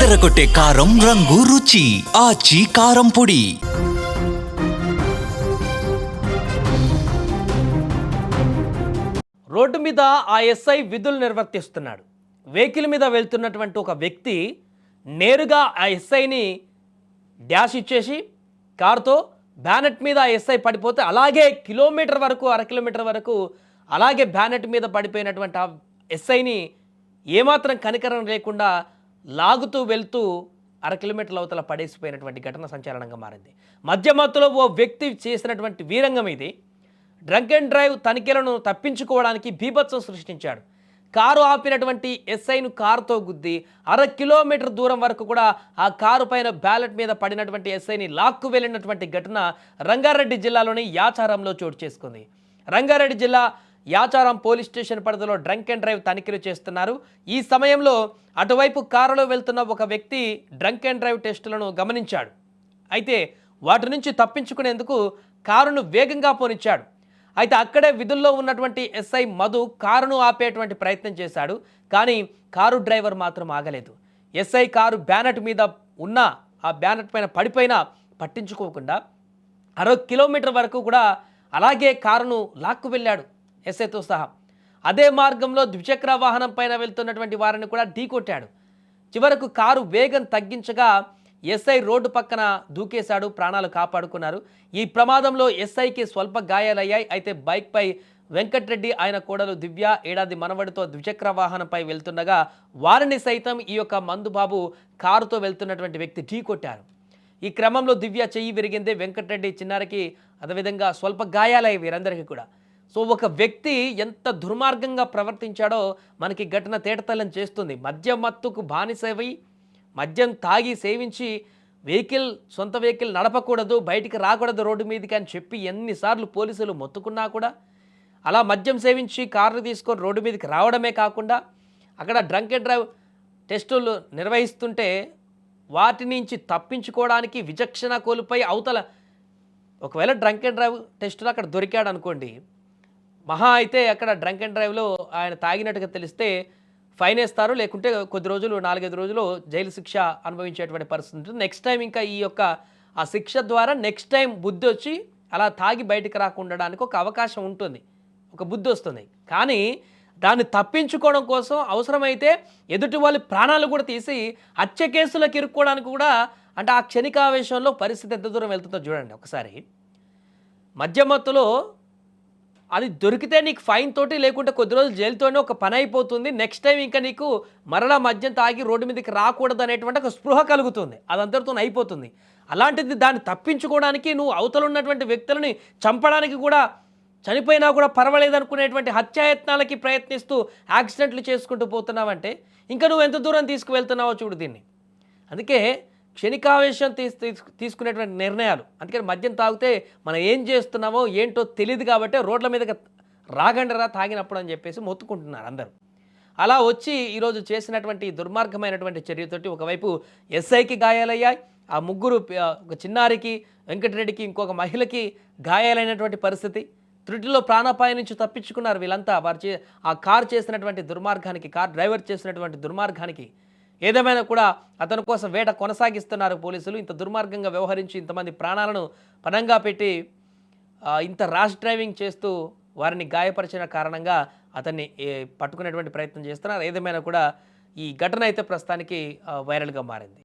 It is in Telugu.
అదరగొట్టే కారం రంగు రుచి ఆచి కారం పొడి. రోడ్డు మీద ఆ ఎస్ఐ విధులు నిర్వర్తిస్తున్నాడు. వెహికల్ మీద వెళ్తున్నటువంటి ఒక వ్యక్తి నేరుగా ఆ ఎస్ఐని డ్యాష్ ఇచ్చేసి కారుతో బ్యానెట్ మీద ఆ ఎస్ఐ పడిపోతే అలాగే కిలోమీటర్ వరకు అర కిలోమీటర్ వరకు అలాగే బ్యానెట్ మీద పడిపోయినటువంటి ఆ ఎస్ఐని ఏమాత్రం కనికరం లేకుండా లాగుతూ వెళ్తూ అర కిలోమీటర్ల అవతల పడేసిపోయినటువంటి ఘటన సంచలనంగా మారింది. మధ్యమత్తులో ఓ వ్యక్తి చేసినటువంటి వీరంగం ఇది. డ్రంక్ అండ్ డ్రైవ్ తనిఖీలను తప్పించుకోవడానికి బీభత్సం సృష్టించాడు. కారు ఆపినటువంటి ఎస్ఐను కారుతో గుద్ది అర కిలోమీటర్ దూరం వరకు కూడా ఆ కారు పైన బ్యాలెట్ మీద పడినటువంటి ఎస్ఐని లాక్కు వెళ్ళినటువంటి ఘటన రంగారెడ్డి జిల్లాలోని యాచారంలో చోటు చేసుకుంది. రంగారెడ్డి జిల్లా యాచారం పోలీస్ స్టేషన్ పరిధిలో డ్రంక్ అండ్ డ్రైవ్ తనిఖీలు చేస్తున్నారు. ఈ సమయంలో అటువైపు కారులో వెళ్తున్న ఒక వ్యక్తి డ్రంక్ అండ్ డ్రైవ్ టెస్టులను గమనించాడు. అయితే వాటి నుంచి తప్పించుకునేందుకు కారును వేగంగా పోనిచ్చాడు. అయితే అక్కడే విధుల్లో ఉన్నటువంటి ఎస్ఐ మధు కారును ఆపేటువంటి ప్రయత్నం చేశాడు. కానీ కారు డ్రైవర్ మాత్రం ఆగలేదు. ఎస్ఐ కారు బ్యానెట్ మీద ఉన్న ఆ బ్యానెట్ పైన పడిపోయినా పట్టించుకోకుండా అర కిలోమీటర్ వరకు కూడా అలాగే కారును లాక్కు వెళ్ళాడు ఎస్ఐతో సహా. అదే మార్గంలో ద్విచక్ర వాహనం పైన వెళ్తున్నటువంటి వారిని కూడా ఢీకొట్టాడు. చివరకు కారు వేగం తగ్గించగా ఎస్ఐ రోడ్డు పక్కన దూకేశాడు. ప్రాణాలు కాపాడుకున్నారు. ఈ ప్రమాదంలో ఎస్ఐకి స్వల్ప గాయాలయ్యాయి. అయితే బైక్పై వెంకట్రెడ్డి ఆయన కోడలు దివ్య ఏడాది మనవడితో ద్విచక్ర వాహనంపై వెళ్తుండగా వారిని సైతం ఈ యొక్క మందుబాబు కారుతో వెళ్తున్నటువంటి వ్యక్తి ఢీకొట్టారు. ఈ క్రమంలో దివ్య చెయ్యి విరిగింది. వెంకట్రెడ్డి చిన్నారికి అదేవిధంగా స్వల్ప గాయాలయ్యాయి వీరందరికీ కూడా. సో ఒక వ్యక్తి ఎంత దుర్మార్గంగా ప్రవర్తించాడో మనకి ఘటన తేటతెల్లం చేస్తుంది. మద్యం మత్తుకు బానిసై మద్యం తాగి సేవించి సొంత వెహికల్ నడపకూడదు, బయటికి రాకూడదు రోడ్డు మీదకి అని చెప్పి ఎన్నిసార్లు పోలీసులు మొత్తుకున్నా కూడా అలా మద్యం సేవించి కార్లు తీసుకొని రోడ్డు మీదకి రావడమే కాకుండా అక్కడ డ్రంక్ అండ్ డ్రైవ్ టెస్టులు నిర్వహిస్తుంటే వాటి నుంచి తప్పించుకోవడానికి విచక్షణ కోల్పోయి అవతల ఒకవేళ డ్రంక్ అండ్ డ్రైవ్ టెస్టులు అక్కడ దొరికాడు అనుకోండి, మహా అయితే అక్కడ డ్రంక్ అండ్ డ్రైవ్లో ఆయన తాగినట్టుగా తెలిస్తే ఫైన్ వేస్తారు, లేకుంటే కొద్ది రోజులు 4-5 రోజులు జైలు శిక్ష అనుభవించేటువంటి పరిస్థితి ఉంటుంది. నెక్స్ట్ టైం ఇంకా ఈ యొక్క ఆ శిక్ష ద్వారా నెక్స్ట్ టైం బుద్ధి వచ్చి అలా తాగి బయటికి రాకుండడానికి ఒక అవకాశం ఉంటుంది, ఒక బుద్ధి వస్తుంది. కానీ దాన్ని తప్పించుకోవడం కోసం అవసరమైతే ఎదుటి వాళ్ళ ప్రాణాలు కూడా తీసి హత్య కేసులకు ఇరుక్కోవడానికి కూడా, అంటే ఆ క్షణికావేశంలో పరిస్థితి ఎంత దూరం వెళ్తుందో చూడండి ఒకసారి. మధ్యమత్తులో అది దొరికితే నీకు ఫైన్ తోటి, లేకుంటే కొద్ది రోజులు జైలుతోనే ఒక పని అయిపోతుంది. నెక్స్ట్ టైం ఇంకా నీకు మరలా మద్యం తాగి రోడ్డు మీదకి రాకూడదు అనేటువంటి ఒక స్పృహ కలుగుతుంది, అదంతటితో అయిపోతుంది. అలాంటిది దాన్ని తప్పించుకోవడానికి నువ్వు అవతల ఉన్నటువంటి వ్యక్తులని చంపడానికి కూడా, చనిపోయినా కూడా పర్వాలేదు అనుకునేటువంటి హత్యాయత్నాలకి ప్రయత్నిస్తూ యాక్సిడెంట్లు చేసుకుంటూ పోతున్నావంటే ఇంకా నువ్వు ఎంత దూరం తీసుకువెళ్తున్నావో చూడు దీన్ని. అందుకే క్షణికావేశం తీసుకునేటువంటి నిర్ణయాలు. అందుకని మద్యం తాగితే మనం ఏం చేస్తున్నామో ఏంటో తెలియదు కాబట్టి రోడ్ల మీదకి రాగండిరా తాగినప్పుడు అని చెప్పేసి మొత్తుకుంటున్నారు అందరూ. అలా వచ్చి ఈరోజు చేసినటువంటి దుర్మార్గమైనటువంటి చర్యతోటి ఒకవైపు ఎస్ఐకి గాయాలయ్యాయి, ఆ ముగ్గురు ఒక చిన్నారికి, వెంకటరెడ్డికి, ఇంకొక మహిళకి గాయాలైనటువంటి పరిస్థితి. త్రుటిలో ప్రాణాపాయం నుంచి తప్పించుకున్నారు వీళ్ళంతా. ఆ కారు చేసినటువంటి దుర్మార్గానికి, కార్ డ్రైవర్ చేసినటువంటి దుర్మార్గానికి ఏదేమైనా కూడా అతని కోసం వేట కొనసాగిస్తున్నారు పోలీసులు. ఇంత దుర్మార్గంగా వ్యవహరించి ఇంతమంది ప్రాణాలను పణంగా పెట్టి ఇంత ర్యాష్ డ్రైవింగ్ చేస్తూ వారిని గాయపరిచిన కారణంగా అతన్ని పట్టుకునేటువంటి ప్రయత్నం చేస్తున్నారు. ఏదేమైనా కూడా ఈ ఘటన అయితే ప్రస్తుతానికి వైరల్గా మారింది.